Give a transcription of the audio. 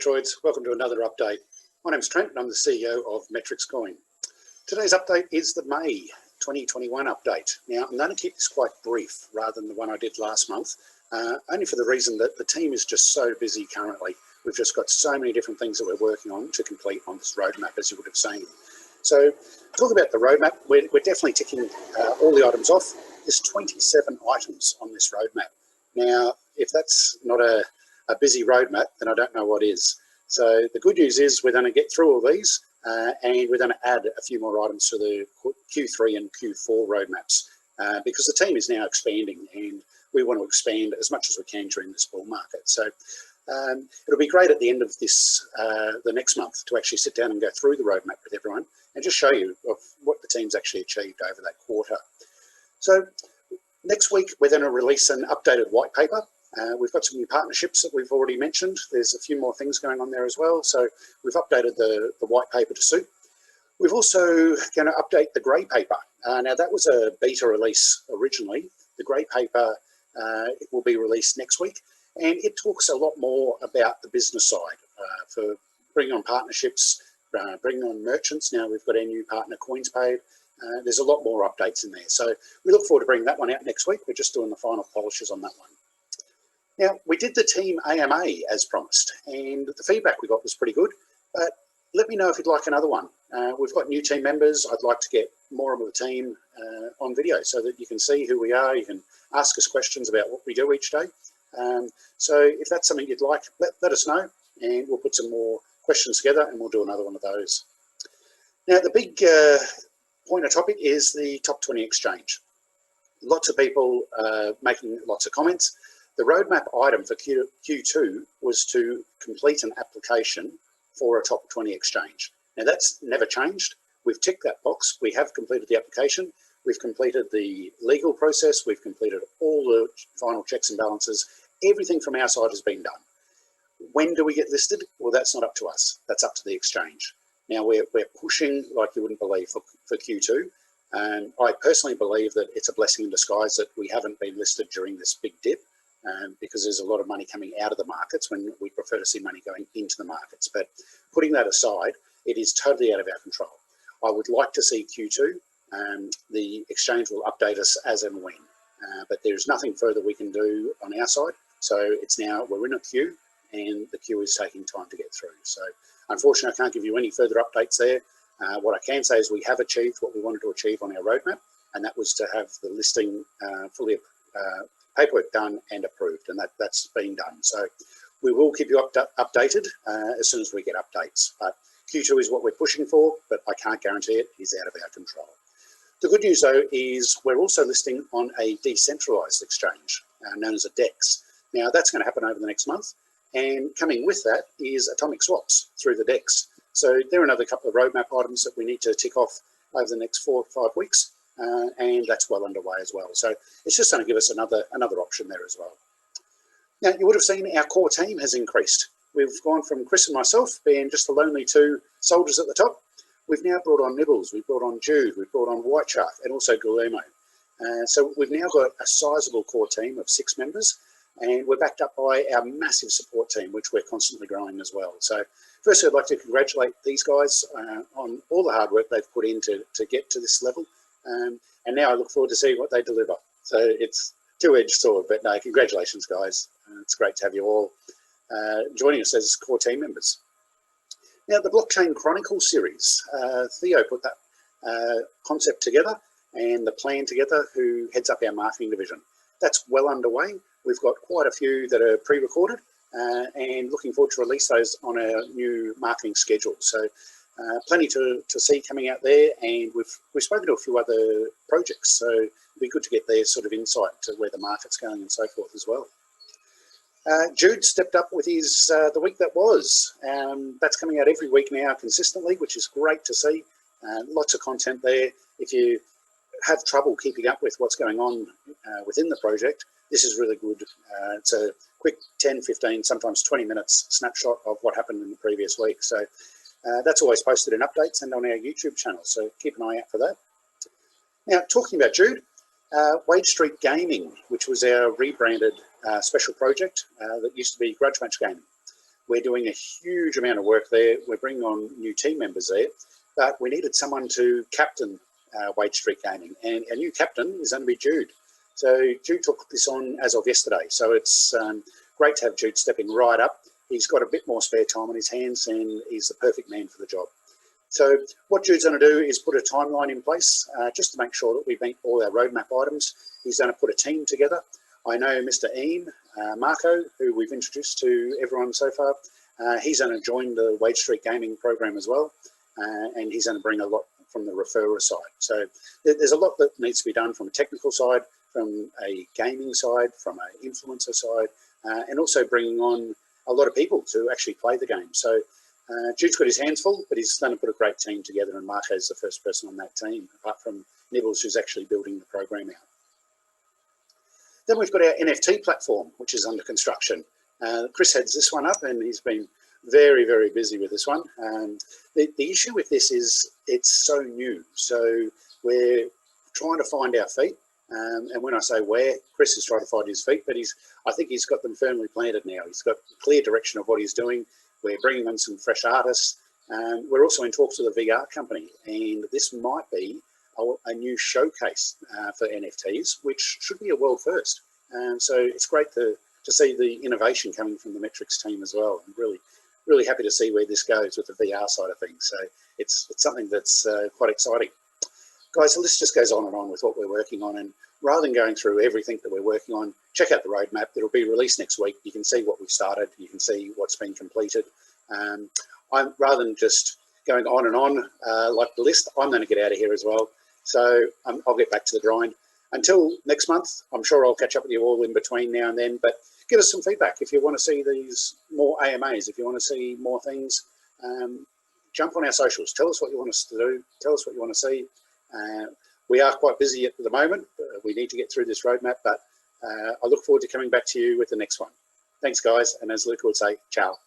Metroids, welcome to another update. My name's Trent and I'm the CEO of Metrix Coin. Today's update is the May 2021 update. Now, I'm going to keep this quite brief rather than the one I did last month, only for the reason that the team is just so busy currently. We've just got so many different things that we're working on to complete on this roadmap, as you would have seen. So, talk about the roadmap, we're definitely ticking all the items off. There's 27 items on this roadmap. Now, if that's not a busy roadmap, then I don't know what is. So the good news is we're going to get through all these and we're going to add a few more items to the Q3 and Q4 roadmaps because the team is now expanding and we want to expand as much as we can during this bull market. So it'll be great at the end of this, the next month, to actually sit down and go through the roadmap with everyone and just show you of what the team's actually achieved over that quarter. So next week, we're going to release an updated white paper. We've got some new partnerships that we've already mentioned. There's a few more things going on there as well. So we've updated the white paper to suit. We've also going to update the grey paper. Now that was a beta release originally. The grey paper will be released next week. And it talks a lot more about the business side for bringing on partnerships, bringing on merchants. Now we've got our new partner CoinsPaid. There's a lot more updates in there. So we look forward to bringing that one out next week. We're just doing the final polishes on that one. Now, we did the team AMA as promised, and the feedback we got was pretty good, but let me know if you'd like another one. We've got new team members. I'd like to get more of the team on video so that you can see who we are. You can ask us questions about what we do each day. So if that's something you'd like, let us know, and we'll put some more questions together and we'll do another one of those. Now, the big point of topic is the top 20 exchange. Lots of people making lots of comments. The roadmap item for Q2 was to complete an application for a top 20 exchange. Now that's never changed. We've ticked that box. We have completed the application. We've completed the legal process. We've completed all the final checks and balances. Everything from our side has been done. When do we get listed? Well, that's not up to us. That's up to the exchange. Now we're pushing like you wouldn't believe for Q2. And I personally believe that it's a blessing in disguise that we haven't been listed during this big dip. Because there's a lot of money coming out of the markets when we prefer to see money going into the markets. But putting that aside, it is totally out of our control. I would like to see Q2. The exchange will update us as and when. But there's nothing further we can do on our side. So it's now, we're in a queue and the queue is taking time to get through. So unfortunately, I can't give you any further updates there. What I can say is we have achieved what we wanted to achieve on our roadmap, and that was to have the listing fully paperwork done and approved, and that's been done. So we will keep you updated as soon as we get updates. But Q2 is what we're pushing for, but I can't guarantee it. It's out of our control. The good news, though, is we're also listing on a decentralized exchange known as a DEX. Now, that's going to happen over the next month, and coming with that is atomic swaps through the DEX. So there are another couple of roadmap items that we need to tick off over the next 4 or 5 weeks. And that's well underway as well. So it's just going to give us another option there as well. Now, you would have seen our core team has increased. We've gone from Chris and myself being just the lonely 2 soldiers at the top. We've now brought on Nibbles, we've brought on Jude, we've brought on White Shark, and also Guillermo. So we've now got a sizable core team of 6 members, and we're backed up by our massive support team, which we're constantly growing as well. So firstly, I'd like to congratulate these guys on all the hard work they've put in to get to this level. And now I look forward to seeing what they deliver. So it's two-edged sword, but no, congratulations, guys. It's great to have you all joining us as core team members. Now, the Blockchain Chronicle series, Theo put that concept together and the plan together, who heads up our marketing division. That's well underway. We've got quite a few that are pre-recorded and looking forward to release those on our new marketing schedule. So plenty to see coming out there, and we've spoken to a few other projects, so it'd be good to get their sort of insight to where the market's going and so forth as well. Jude stepped up with his The Week That Was. That's coming out every week now consistently, which is great to see. Lots of content there. If you have trouble keeping up with what's going on within the project, this is really good. It's a quick 10, 15, sometimes 20 minutes snapshot of what happened in the previous week. So that's always posted in updates and on our YouTube channel, so keep an eye out for that. Now, talking about Jude, Wade Street Gaming, which was our rebranded special project that used to be Grudge Match Gaming. We're doing a huge amount of work there. We're bringing on new team members there, but we needed someone to captain Wade Street Gaming, and our new captain is going to be Jude. So Jude took this on as of yesterday. So it's great to have Jude stepping right up. He's got a bit more spare time on his hands, and he's the perfect man for the job. So what Jude's going to do is put a timeline in place just to make sure that we meet all our roadmap items. He's going to put a team together. I know Mr. Ian Marco, who we've introduced to everyone so far. He's going to join the Wade Street Gaming program as well, and he's going to bring a lot from the referrer side. So there's a lot that needs to be done from a technical side, from a gaming side, from an influencer side, and also bringing on a lot of people to actually play the game. So Jude's got his hands full, but he's going to put a great team together, and Marco's the first person on that team, apart from Nibbles, who's actually building the program out. Then we've got our NFT platform, which is under construction. Chris heads this one up, and he's been very, very busy with this one. The issue with this is it's so new. So we're trying to find our feet. And when I say where, Chris is trying to find his feet, but I think he's got them firmly planted now. He's got a clear direction of what he's doing. We're bringing in some fresh artists. We're also in talks with a VR company, and this might be a new showcase for NFTs, which should be a world first. So it's great to see the innovation coming from the Metrix team as well. I'm really happy to see where this goes with the VR side of things. So it's something that's quite exciting. Guys, the list just goes on and on with what we're working on, and rather than going through everything that we're working on, check out the roadmap. It'll be released next week. You can see what we've started. You can see what's been completed. Rather than just going on and on like the list, I'm going to get out of here as well. So I'll get back to the grind. Until next month, I'm sure I'll catch up with you all in between now and then, but give us some feedback. If you want to see these more AMAs, if you want to see more things, jump on our socials. Tell us what you want us to do. Tell us what you want to see. We are quite busy at the moment. We need to get through this roadmap, but I look forward to coming back to you with the next one. Thanks, guys. And as Luca would say, ciao.